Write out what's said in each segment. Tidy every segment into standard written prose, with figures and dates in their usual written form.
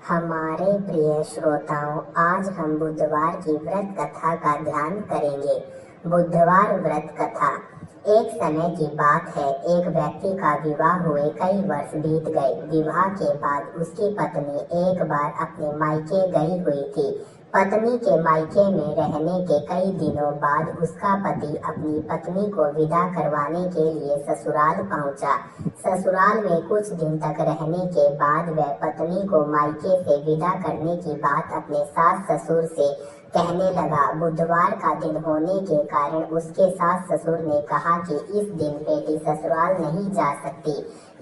हमारे प्रिय श्रोताओं, आज हम बुधवार की व्रत कथा का ध्यान करेंगे। बुधवार व्रत कथा। एक समय की बात है, एक व्यक्ति का विवाह हुए कई वर्ष बीत गए। विवाह के बाद उसकी पत्नी एक बार अपने मायके गई हुई थी। पत्नी के मायके में रहने के कई दिनों बाद उसका पति अपनी पत्नी को विदा करवाने के लिए ससुराल पहुंचा। ससुराल में कुछ दिन तक रहने के बाद वह पत्नी को मायके से विदा करने की बात अपने सास ससुर से कहने लगा। बुधवार का दिन होने के कारण उसके सास ससुर ने कहा कि इस दिन बेटी ससुराल नहीं जा सकती,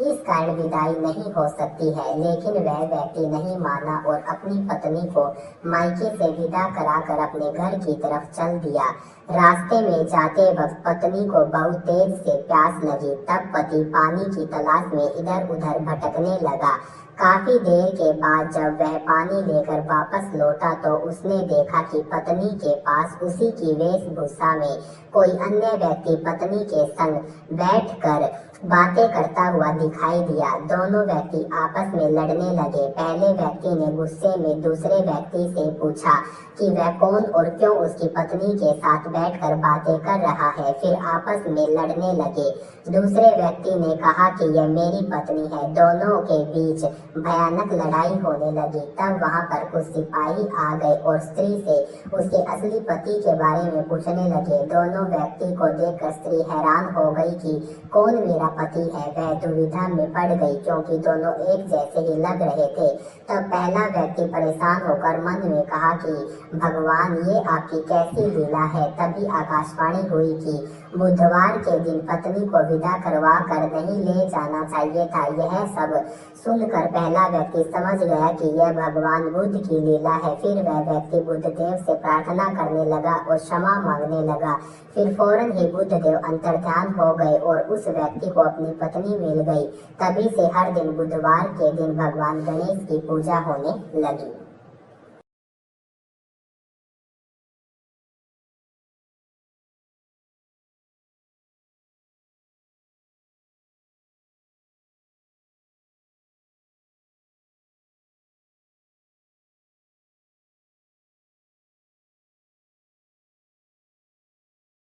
इस कारण विदाई नहीं हो सकती है। लेकिन वह व्यक्ति नहीं माना और अपनी पत्नी को मायके से विदा कराकर अपने घर की तरफ चल दिया। रास्ते में जाते वक्त पत्नी को बहुत तेज से प्यास लगी। तब पति पानी की तलाश में इधर उधर भटकने लगा। काफी देर के बाद जब वह पानी लेकर वापस लौटा तो उसने देखा कि पत्नी के पास उसी की वेशभूषा में कोई अन्य व्यक्ति पत्नी के संग बैठकर बातें करता हुआ दिखाई दिया। दोनों व्यक्ति आपस में लड़ने लगे। पहले व्यक्ति ने गुस्से में दूसरे व्यक्ति से पूछा कि वह कौन और क्यों उसकी पत्नी के साथ बैठकर बातें कर रहा है। फिर आपस में लड़ने लगे। दूसरे व्यक्ति ने कहा कि यह मेरी पत्नी है। दोनों के बीच भयानक लड़ाई होने लगी। तब वहां पर कुछ सिपाही आ गए और स्त्री से उसके असली पति के बारे में पूछने लगे। दोनों व्यक्ति को देखकर स्त्री हैरान हो गई कि कौन मेरा पति है। वह दुविधा में पड़ गई क्योंकि दोनों एक जैसे ही लग रहे थे। तब पहला व्यक्ति परेशान होकर मन में कहा कि भगवान, ये आपकी कैसी लीला है। तभी आकाशवाणी हुई कि बुधवार के दिन पत्नी को विदा करवा कर नहीं ले जाना चाहिए था। यह सब सुनकर पहला व्यक्ति समझ गया कि यह भगवान बुद्ध की लीला है। फिर वह व्यक्ति बुद्धदेव से प्रार्थना करने लगा और क्षमा मांगने लगा। फिर फौरन ही बुद्धदेव अंतर्ध्यान हो गए और उस व्यक्ति को अपनी पत्नी मिल गई। तभी से हर दिन बुधवार के दिन भगवान गणेश की पूजा होने लगी।